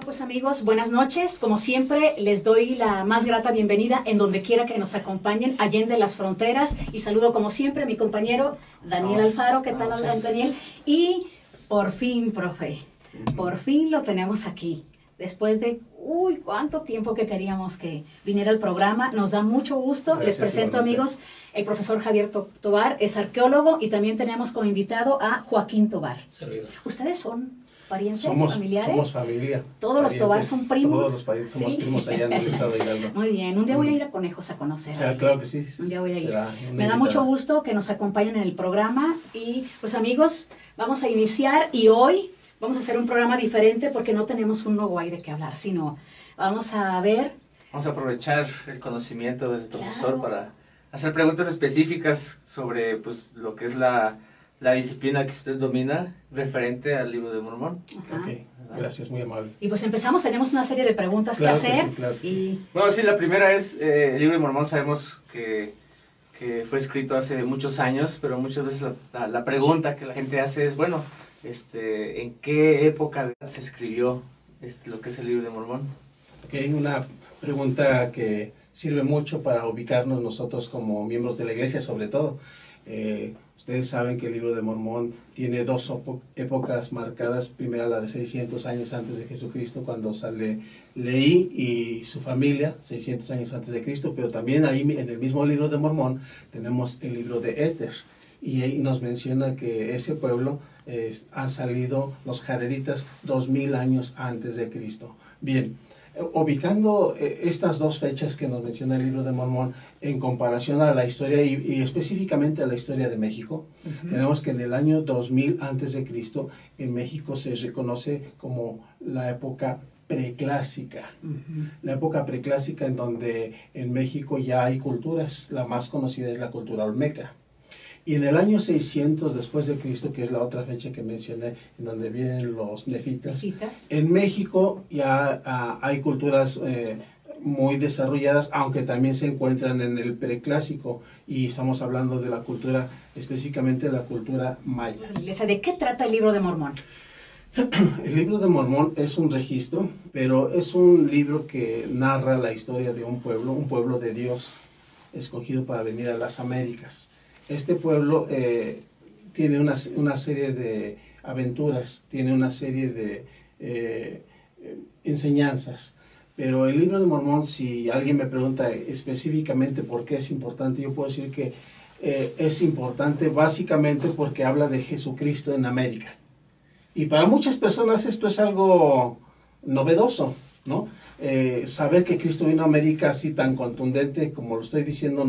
Pues amigos, buenas noches. Como siempre, les doy la más grata bienvenida en donde quiera que nos acompañen, allende las fronteras. Y saludo como siempre a mi compañero Daniel Alfaro. ¿Qué tal, Daniel? Y por fin, profe, por fin lo tenemos aquí. Después de, cuánto tiempo que queríamos que viniera al programa. Nos da mucho gusto. Gracias, Les presento, igualmente. amigos, el profesor Javier Tovar, es arqueólogo, y también tenemos como invitado a Joaquín Tovar. Servidor. ¿Ustedes son parientes, Somos familiares? familia. Todos los Tovar son primos. Todos los parientes somos primos allá en el estado de Hidalgo. Muy bien, un día voy a ir a Conejos a conocer. O sea, claro que sí. Un día voy a ir. Será Me da mucho gusto que nos acompañen en el programa. Y pues amigos, vamos a iniciar, y hoy vamos a hacer un programa diferente porque no tenemos un nuevo de qué hablar, sino vamos a ver. Vamos a aprovechar el conocimiento del profesor, Claro, para hacer preguntas específicas sobre pues lo que es la disciplina que usted domina referente al Libro de Mormón. Ajá. Ok, gracias, muy amable. Y pues empezamos, tenemos una serie de preguntas Claro que que hacer. sí, claro que sí. Bueno, sí, la primera es, el Libro de Mormón sabemos que fue escrito hace muchos años, pero muchas veces la pregunta que la gente hace es, bueno, ¿en qué época se escribió lo que es el Libro de Mormón? Ok, una pregunta que sirve mucho para ubicarnos nosotros como miembros de la iglesia, sobre todo. Ustedes saben que el Libro de Mormón tiene dos épocas marcadas. Primera, la de 600 años antes de Jesucristo, cuando sale Leí y su familia, 600 años antes de Cristo, pero también ahí en el mismo Libro de Mormón tenemos el libro de Éter, y ahí nos menciona que ese pueblo han salido los jareditas 2000 años antes de Cristo. Bien, ubicando estas dos fechas que nos menciona el Libro de Mormón en comparación a la historia y específicamente a la historia de México, tenemos que en el año 2000 antes de Cristo en México se reconoce como la época preclásica. La época preclásica, en donde en México ya hay culturas. La más conocida es la cultura olmeca. Y en el año 600 después de Cristo, que es la otra fecha que mencioné, en donde vienen los nefitas, en México ya hay culturas muy desarrolladas, aunque también se encuentran en el preclásico, y estamos hablando de la cultura, específicamente la cultura maya. ¿De qué trata el Libro de Mormón? El Libro de Mormón es un registro, pero es un libro que narra la historia de un pueblo de Dios, escogido para venir a las Américas. Este pueblo tiene una serie de aventuras, tiene una serie de enseñanzas, pero el Libro de Mormón, si alguien me pregunta específicamente por qué es importante, yo puedo decir que es importante básicamente porque habla de Jesucristo en América. Y para muchas personas esto es algo novedoso, ¿no? Saber que Cristo vino a América así tan contundente como lo estoy diciendo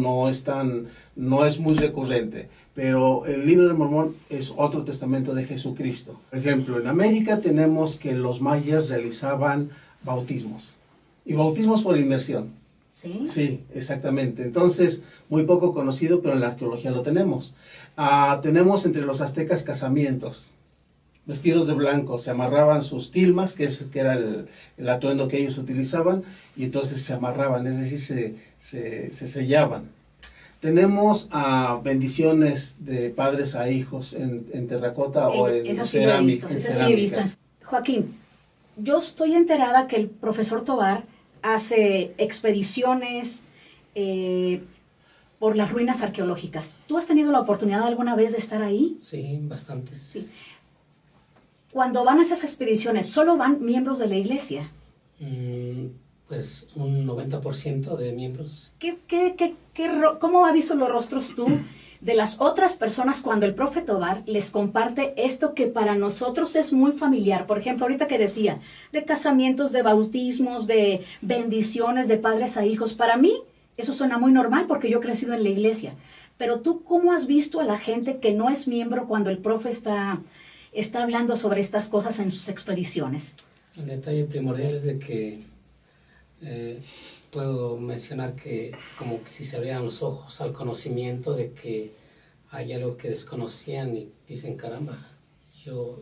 no es muy recurrente, pero el Libro de Mormón es otro testamento de Jesucristo. Por ejemplo, en América tenemos que los mayas realizaban bautismos, y bautismos por inmersión. ¿Sí? Sí, exactamente. Entonces, muy poco conocido, pero en la arqueología lo tenemos. Tenemos entre los aztecas casamientos, vestidos de blanco, se amarraban sus tilmas, que era el atuendo que ellos utilizaban, y entonces se amarraban, es decir, se sellaban. Tenemos bendiciones de padres a hijos en terracota o en cerámica. Joaquín, yo estoy enterada que el profesor Tovar hace expediciones por las ruinas arqueológicas. ¿Tú has tenido la oportunidad alguna vez de estar ahí? Sí, bastantes. Sí. Cuando van a esas expediciones, ¿solo van miembros de la iglesia? Pues un 90% de miembros. ¿Cómo has visto los rostros tú de las otras personas cuando el profe Tovar les comparte esto que para nosotros es muy familiar? Por ejemplo, ahorita que decía, de casamientos, de bautismos, de bendiciones de padres a hijos. Para mí, eso suena muy normal porque yo he crecido en la iglesia. Pero tú, ¿cómo has visto a la gente que no es miembro cuando el profe está hablando sobre estas cosas en sus expediciones? El detalle primordial es de que puedo mencionar que como si se abrieran los ojos al conocimiento de que hay algo que desconocían y dicen, caramba, yo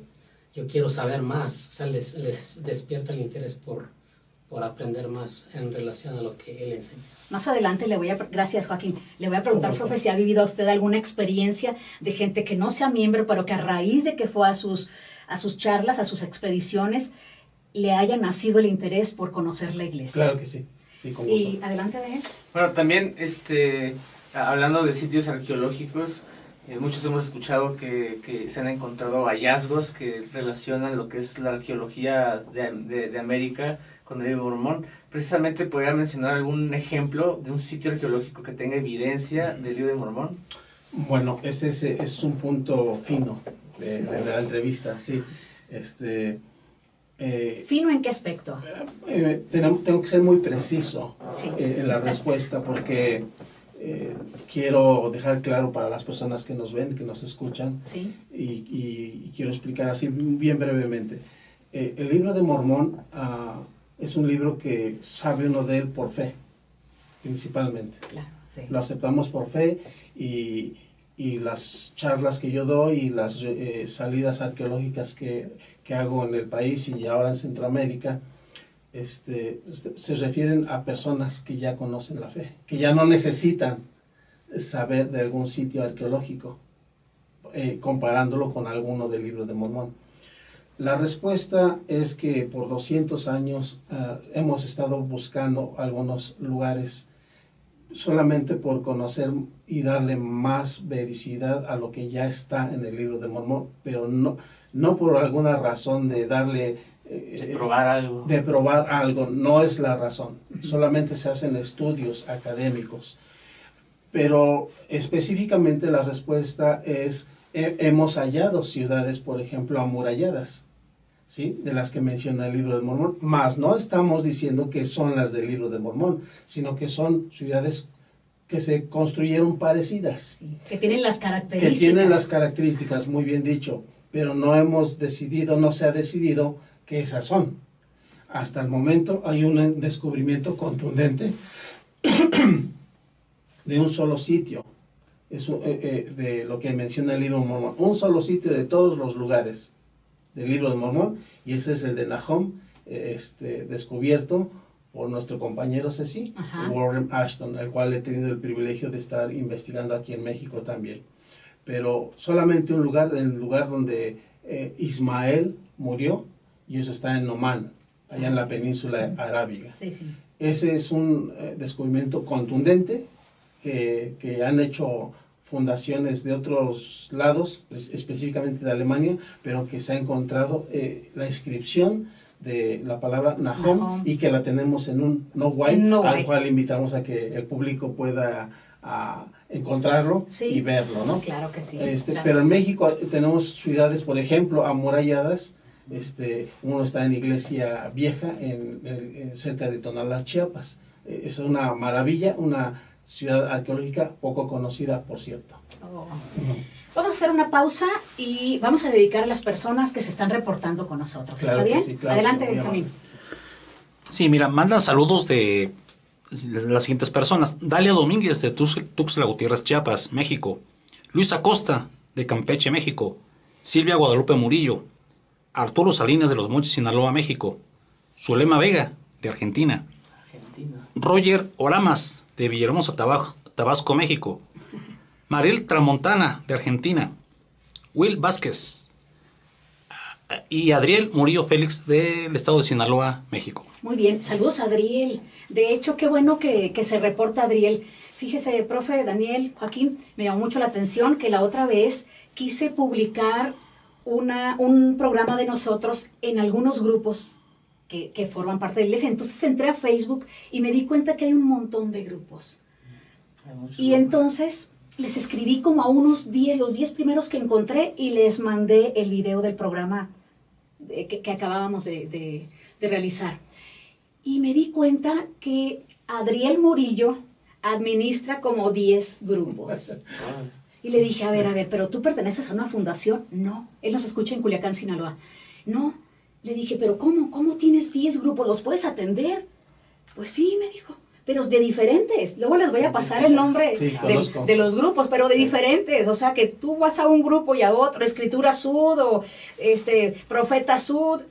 quiero saber más. O sea, les despierta el interés por aprender más en relación a lo que él enseña. Más adelante gracias Joaquín, le voy a preguntar, profe, si ha vivido usted alguna experiencia de gente que no sea miembro, pero que a raíz de que fue a sus charlas, a sus expediciones, le haya nacido el interés por conocer la iglesia. Claro que sí, sí, con gusto. Y adelante de él. Bueno, también hablando de sitios arqueológicos, muchos hemos escuchado que se han encontrado hallazgos que relacionan lo que es la arqueología de América con el libro de Mormón. Precisamente, ¿podría mencionar algún ejemplo de un sitio arqueológico que tenga evidencia del libro de Mormón? Bueno, ese es un punto fino de la entrevista, sí. ¿Fino en qué aspecto? Tengo que ser muy preciso Sí. En la respuesta porque quiero dejar claro para las personas que nos ven, que nos escuchan, Sí. y quiero explicar así bien brevemente. El libro de Mormón es un libro que sabe uno de él por fe, principalmente. Claro, sí. Lo aceptamos por fe y las charlas que yo doy y las salidas arqueológicas que hago en el país y ahora en Centroamérica, se refieren a personas que ya conocen la fe, que ya no necesitan saber de algún sitio arqueológico, comparándolo con alguno del libro de Mormón. La respuesta es que por 200 años hemos estado buscando algunos lugares solamente por conocer y darle más vericidad a lo que ya está en el libro de Mormón, pero no por alguna razón de darle... De probar algo. De probar algo, no es la razón. Solamente se hacen estudios académicos. Pero específicamente la respuesta es, hemos hallado ciudades, por ejemplo, amuralladas, ¿sí? De las que menciona el libro de Mormón, mas no estamos diciendo que son las del libro de Mormón, sino que son ciudades que se construyeron parecidas. Sí, que tienen las características. Que tienen las características, muy bien dicho, pero no se ha decidido que esas son. Hasta el momento hay un descubrimiento contundente de un solo sitio, de lo que menciona el libro de Mormón, un solo sitio de todos los lugares del libro de Mormón, y ese es el de Nahum, descubierto por nuestro compañero Ceci, Warren Ashton, el cual he tenido el privilegio de estar investigando aquí en México también. Pero solamente un lugar, el lugar donde Ismael murió, y eso está en Omán, allá en la península arábiga. Sí, sí. Ese es un descubrimiento contundente que han hecho fundaciones de otros lados, específicamente de Alemania, pero que se ha encontrado la inscripción de la palabra Nahum y que la tenemos en un Nogai, al cual invitamos a que el público pueda encontrarlo y verlo, ¿no? Claro que sí. Claro pero en México tenemos ciudades, por ejemplo, amuralladas. Uno está en Iglesia Vieja, cerca de Tonalá, Chiapas. Es una maravilla, una ciudad arqueológica poco conocida, por cierto. Vamos a hacer una pausa y vamos a dedicar a las personas que se están reportando con nosotros. Claro, ¿está bien? Sí, claro, adelante, sí, Benjamín. Sí, mira, mandan saludos de las siguientes personas. Dalia Domínguez de Tuxtla Gutiérrez, Chiapas, México. Luis Acosta de Campeche, México. Silvia Guadalupe Murillo. Arturo Salinas de Los Mochis, Sinaloa, México. Zulema Vega de Argentina. Roger Oramas de Villahermosa, Tabasco, México. Mariel Tramontana de Argentina. Will Vázquez y Adriel Murillo Félix del estado de Sinaloa, México. Muy bien, saludos a Adriel. De hecho, qué bueno que se reporta Adriel. Fíjese, profe Daniel, Joaquín, me llamó mucho la atención que la otra vez quise publicar un programa de nosotros en algunos grupos que forman parte de la iglesia. Entonces entré a Facebook y me di cuenta que hay un montón de grupos. Y entonces les escribí como a unos 10, los 10 primeros que encontré, y les mandé el video del programa que acabábamos de realizar. Y me di cuenta que Adriel Murillo administra como 10 grupos. Y le dije, a ver, ¿pero tú perteneces a una fundación? No, él nos escucha en Culiacán, Sinaloa. No, le dije, ¿pero cómo tienes 10 grupos? ¿Los puedes atender? Pues sí, me dijo, pero de diferentes. Luego les voy a pasar el nombre de los grupos, pero de diferentes. O sea, que tú vas a un grupo y a otro, Escritura Sud o Profeta Sud.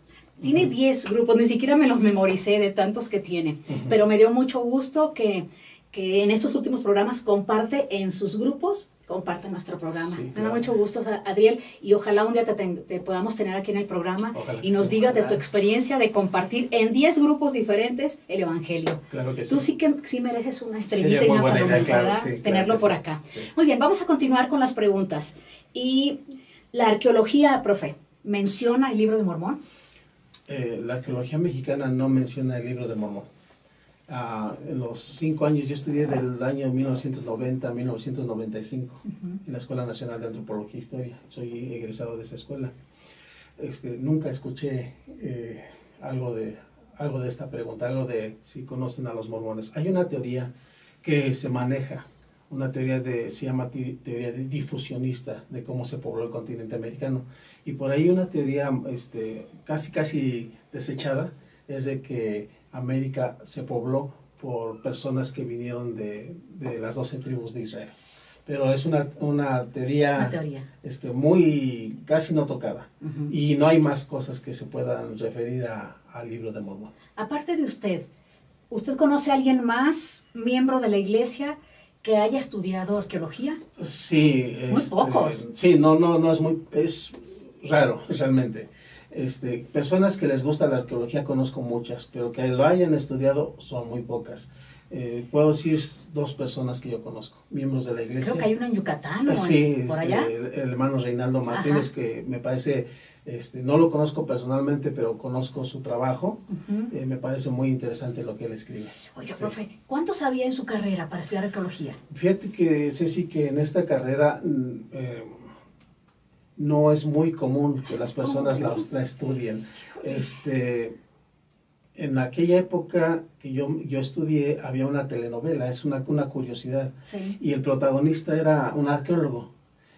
Tiene 10 grupos, ni siquiera me los memoricé de tantos que tiene. Pero me dio mucho gusto que que en estos últimos programas comparte en sus grupos, comparte nuestro programa. Sí, Me da claro. mucho gusto, Adriel, y ojalá un día te podamos tener aquí en el programa Ojalá y que nos sí, digas de ojalá. tu experiencia de compartir en 10 grupos diferentes el Evangelio. Claro que sí. Tú sí que sí mereces una estrellita Sería y muy una buena idea, palomita, claro, ¿verdad? sí, claro Tenerlo que por sí, acá. sí. Muy bien, vamos a continuar con las preguntas. Y la arqueología, profe, ¿menciona el libro de Mormón? La arqueología mexicana no menciona el libro de Mormón. En los 5 años, yo estudié del año 1990 a 1995 en la Escuela Nacional de Antropología e Historia. Soy egresado de esa escuela. Nunca escuché algo de esta pregunta, algo de si conocen a los mormones. Hay una teoría que se maneja, una teoría se llama teoría difusionista de cómo se pobló el continente americano. Y por ahí una teoría casi desechada es de que América se pobló por personas que vinieron de las 12 tribus de Israel. Pero es una teoría, muy casi no tocada. Uh-huh. Y no hay más cosas que se puedan referir al libro de Mormón. Aparte de ¿usted conoce a alguien más, miembro de la iglesia, que haya estudiado arqueología? Sí. Muy pocos. Sí, no es raro, realmente. Personas que les gusta la arqueología conozco muchas, pero que lo hayan estudiado son muy pocas. Puedo decir 2 personas que yo conozco, miembros de la iglesia. Creo que hay uno en Yucatán, ¿no? Sí, ¿Por allá? el hermano Reinaldo Martínez, que me parece, no lo conozco personalmente, pero conozco su trabajo. Uh-huh. Me parece muy interesante lo que él escribe. Oiga, Sí. profe, ¿cuánto sabía en su carrera para estudiar arqueología? Fíjate que, Ceci, que en esta carrera no es muy común que las personas la estudien. En aquella época que yo estudié había una telenovela, es una curiosidad, Sí. y el protagonista era un arqueólogo.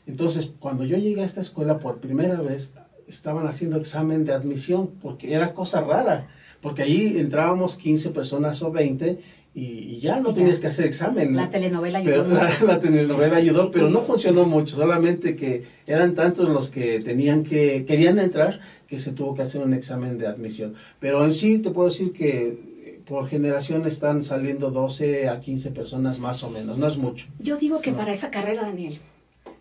Entonces, cuando yo llegué a esta escuela por primera vez, estaban haciendo examen de admisión, porque era cosa rara, porque allí entrábamos 15 personas o 20, y ya no tenías que hacer examen. La telenovela ayudó Pero mucho. la telenovela ayudó, pero no funcionó mucho, solamente que eran tantos los que querían entrar, que se tuvo que hacer un examen de admisión. Pero en sí te puedo decir que por generación están saliendo 12 a 15 personas más o menos, no es mucho. Yo digo que para esa carrera, Daniel,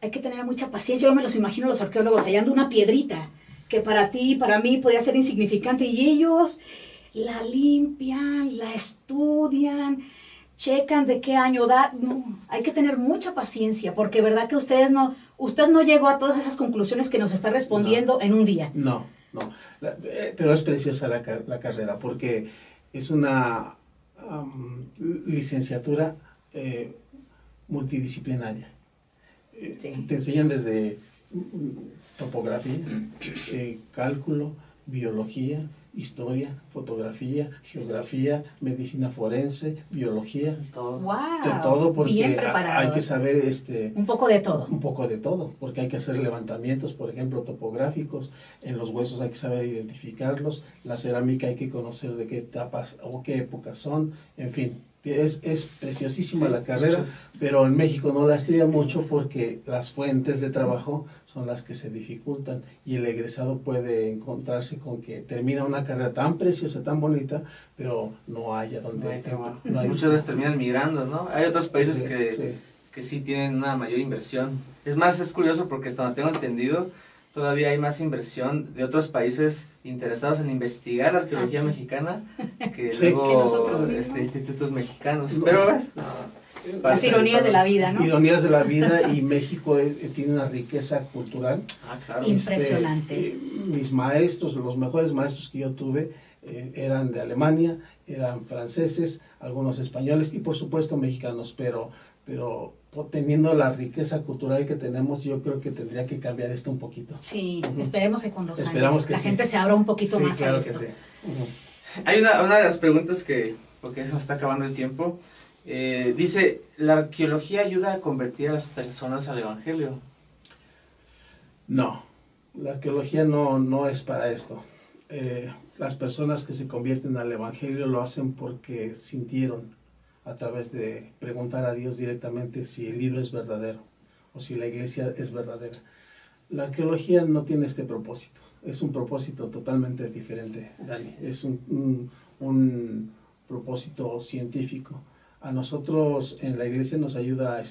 hay que tener mucha paciencia. Yo me los imagino los arqueólogos hallando una piedrita que para ti, para mí podía ser insignificante, y ellos la limpian, la estudian, checan de qué año da. No, hay que tener mucha paciencia, porque verdad que usted no llegó a todas esas conclusiones que nos está respondiendo en un día. No. Pero es preciosa la carrera, porque es una licenciatura multidisciplinaria. Sí. Te enseñan desde topografía, cálculo, biología, historia, fotografía, geografía, medicina forense, biología, Todo. ¡Wow! de todo, porque Bien preparado. hay que saber un poco de todo. un poco de todo, porque hay que hacer levantamientos, por ejemplo, topográficos. En los huesos hay que saber identificarlos, la cerámica hay que conocer de qué etapas o qué épocas son, en fin. Es preciosísima Sí, la carrera, muchos. pero en México no la estudian mucho porque las fuentes de trabajo son las que se dificultan, y el egresado puede encontrarse con que termina una carrera tan preciosa, tan bonita, pero no haya donde... No hay trabajo. no hay Muchas veces terminan migrando, ¿no? Hay otros países Sí. que sí tienen una mayor inversión. Es más, es curioso porque hasta donde tengo entendido, todavía hay más inversión de otros países interesados en investigar la arqueología mexicana que Sí. luego Que nosotros mismos. institutos mexicanos. No. Pero ¿ves? Las ironías de la vida, ¿no? Ironías de la vida, y México tiene una riqueza cultural. Ah, claro. Impresionante. Mis maestros, los mejores maestros que yo tuve, eran de Alemania, eran franceses, algunos españoles y por supuesto mexicanos, pero teniendo la riqueza cultural que tenemos, yo creo que tendría que cambiar esto un poquito. Sí, Ujú. esperemos que con los Esperamos años que la sí. gente se abra un poquito Sí, más claro a que esto. sí. Ujú. Hay una de las preguntas porque se nos está acabando el tiempo, dice, ¿la arqueología ayuda a convertir a las personas al evangelio? No, la arqueología no es para esto. Las personas que se convierten al evangelio lo hacen porque sintieron, a través de preguntar a Dios directamente, si el libro es verdadero o si la iglesia es verdadera. La arqueología no tiene este propósito, es un propósito totalmente diferente, Dani. Es un propósito científico. A nosotros en la iglesia nos ayuda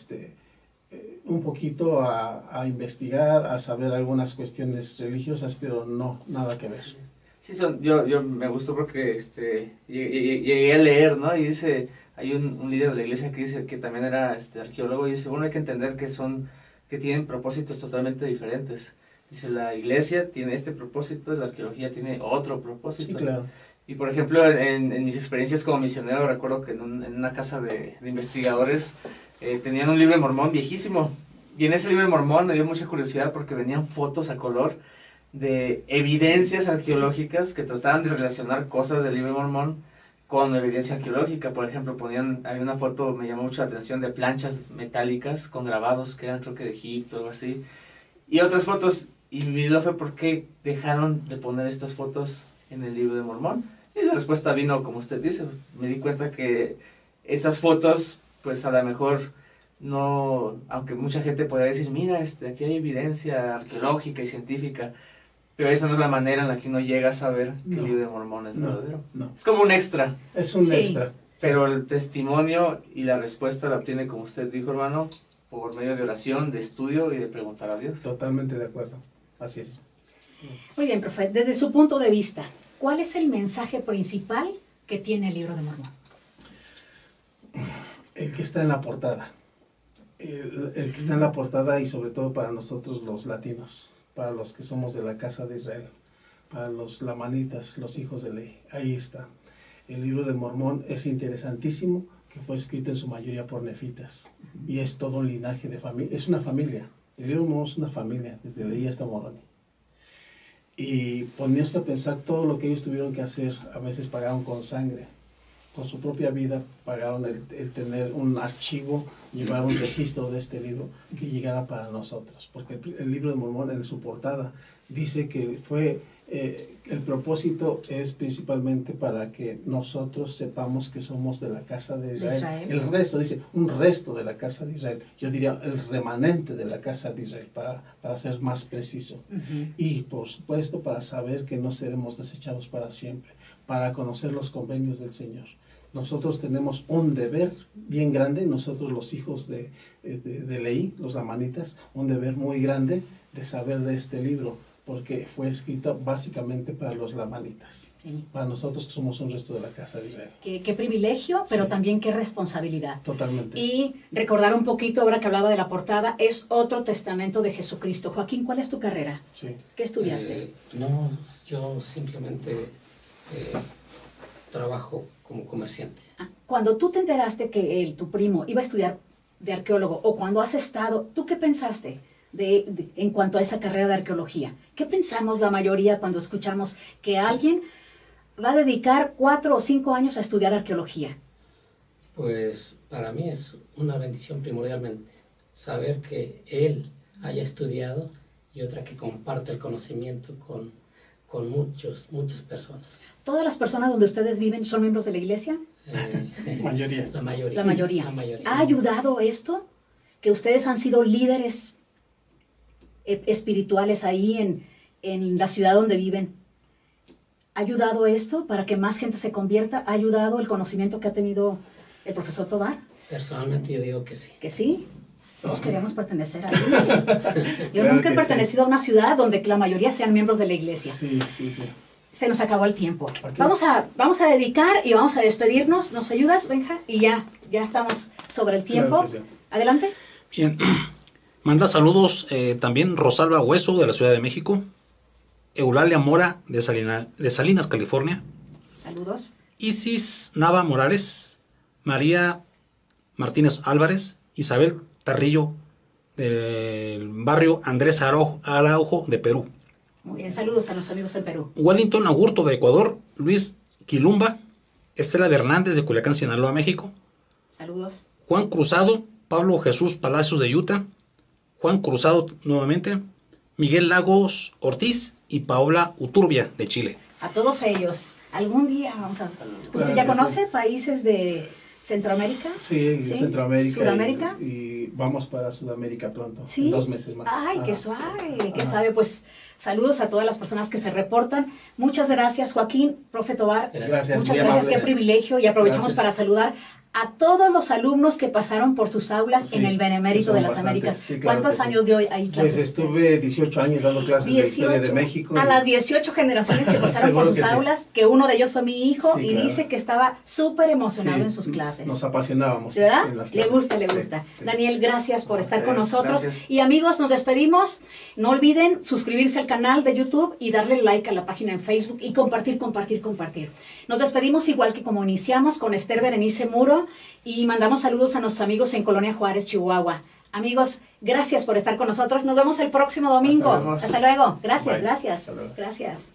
un poquito a investigar, a saber algunas cuestiones religiosas, pero no, nada que ver. Sí, yo me gustó porque llegué a leer, ¿no? Y dice, hay un líder de la iglesia que dice que también era arqueólogo, y dice, bueno, hay que entender que tienen propósitos totalmente diferentes. Dice, la iglesia tiene este propósito, la arqueología tiene otro propósito. Sí, claro. Y por ejemplo, en mis experiencias como misionero, recuerdo que en una casa de investigadores tenían un libro de Mormón viejísimo. Y en ese libro de Mormón me dio mucha curiosidad porque venían fotos a color de evidencias arqueológicas que trataban de relacionar cosas del libro de Mormón con evidencia arqueológica. Por ejemplo, hay una foto, me llamó mucho la atención, de planchas metálicas con grabados que eran, creo que de Egipto o algo así. Y otras fotos, y mi duda fue por qué dejaron de poner estas fotos en el libro de Mormón. Y la respuesta vino, como usted dice, me di cuenta que esas fotos, pues a lo mejor no, aunque mucha gente podría decir, mira, aquí hay evidencia arqueológica y científica, pero esa no es la manera en la que uno llega a saber que el libro de Mormón es verdadero. No. Es como un extra. Es un extra. Pero el testimonio y la respuesta la obtiene, como usted dijo, hermano, por medio de oración, de estudio y de preguntar a Dios. Totalmente de acuerdo. Así es. Muy bien, profe. Desde su punto de vista, ¿cuál es el mensaje principal que tiene el libro de Mormón? El que está en la portada. El que está en la portada, y sobre todo para nosotros los latinos, para los que somos de la casa de Israel, para los lamanitas, los hijos de ley. Ahí está. El libro de Mormón es interesantísimo, que fue escrito en su mayoría por nefitas, y es todo un linaje de familia, es una familia. El libro de Mormón es una familia, desde Leí hasta Moroni. Y poniéndose a pensar todo lo que ellos tuvieron que hacer, a veces pagaron con sangre, con su propia vida pagaron el tener un archivo, llevar un registro de este libro que llegara para nosotros. Porque el libro de Mormón, en su portada, dice que fue, el propósito es principalmente para que nosotros sepamos que somos de la casa de Israel. El resto, dice, un resto de la casa de Israel. Yo diría el remanente de la casa de Israel, para ser más preciso. Y por supuesto para saber que no seremos desechados para siempre, para conocer los convenios del Señor. Nosotros tenemos un deber bien grande, nosotros los hijos de Leí, los lamanitas, un deber muy grande de saber de este libro, porque fue escrito básicamente para los lamanitas, para nosotros que somos un resto de la casa de Israel. Qué privilegio, pero también qué responsabilidad. Totalmente. Y recordar un poquito, ahora que hablaba de la portada, es otro testamento de Jesucristo. Joaquín, ¿cuál es tu carrera? Sí. ¿Qué estudiaste? No, yo simplemente trabajo como comerciante. Cuando tú te enteraste que tu primo, iba a estudiar de arqueólogo, o cuando has estado, ¿tú qué pensaste en cuanto a esa carrera de arqueología? ¿Qué pensamos la mayoría cuando escuchamos que alguien va a dedicar 4 o 5 años a estudiar arqueología? Pues para mí es una bendición primordialmente saber que él haya estudiado, y otra que comparte el conocimiento con muchas personas. ¿Todas las personas donde ustedes viven son miembros de la iglesia? Mayoría. La mayoría. La mayoría. La mayoría. ¿Ha ayudado esto? Que ustedes han sido líderes espirituales ahí en la ciudad donde viven. ¿Ha ayudado esto para que más gente se convierta? ¿Ha ayudado el conocimiento que ha tenido el profesor Tovar? Personalmente yo digo que sí. ¿Que sí? Todos queremos pertenecer a él. Yo Claro nunca he que pertenecido a una ciudad donde la mayoría sean miembros de la iglesia. Sí. Se nos acabó el tiempo. Okay. Vamos a dedicar y vamos a despedirnos. ¿Nos ayudas, Benja? Y ya estamos sobre el tiempo. Claro que sí. Adelante. Bien. Manda saludos también Rosalba Hueso, de la Ciudad de México. Eulalia Mora, de Salinas, California. Saludos. Isis Nava Morales. María Martínez Álvarez. Isabel Tarrillo, del barrio Andrés Araujo, de Perú. Muy bien, saludos a los amigos en Perú. Wellington Agurto, de Ecuador. Luis Quilumba. Estela de Hernández, de Culiacán, Sinaloa, México. Saludos. Juan Cruzado. Pablo Jesús Palacios, de Utah. Juan Cruzado nuevamente. Miguel Lagos Ortiz y Paola Uturbia, de Chile. A todos ellos. Algún día vamos a... ¿Usted Claro ya que conoce países de Centroamérica? Sí, Centroamérica. ¿Sudamérica? Y vamos para Sudamérica pronto. ¿Sí? En 2 meses más. Ay, qué Ajá. suave, qué suave. Pues saludos a todas las personas que se reportan. Muchas gracias, Joaquín, profe Tovar. Gracias. Muchas muy gracias, amable. qué privilegio. Y aprovechamos Gracias. para saludar a todos los alumnos que pasaron por sus aulas Sí, en el Benemérito son de las bastantes, Américas. sí, claro ¿Cuántos que sí. años dio ahí clases? Pues estuve 18 años dando clases de Historia de México. A y- las 18 generaciones que pasaron Seguro por sus que sí. aulas, que uno de ellos fue mi hijo, Sí, y claro. dice que estaba súper emocionado Sí, en sus clases. Nos apasionábamos. ¿Verdad? en las Le clases. gusta, le Sí, gusta. sí. Daniel, gracias por estar con Ustedes, nosotros. gracias. Y amigos, nos despedimos. No olviden suscribirse al canal de YouTube y darle like a la página en Facebook y compartir. Nos despedimos igual que como iniciamos con Esther Berenice Muro y mandamos saludos a nuestros amigos en Colonia Juárez, Chihuahua. Amigos, gracias por estar con nosotros. Nos vemos el próximo domingo. luego. Hasta luego. Gracias, Bye. gracias. Hasta luego. Gracias.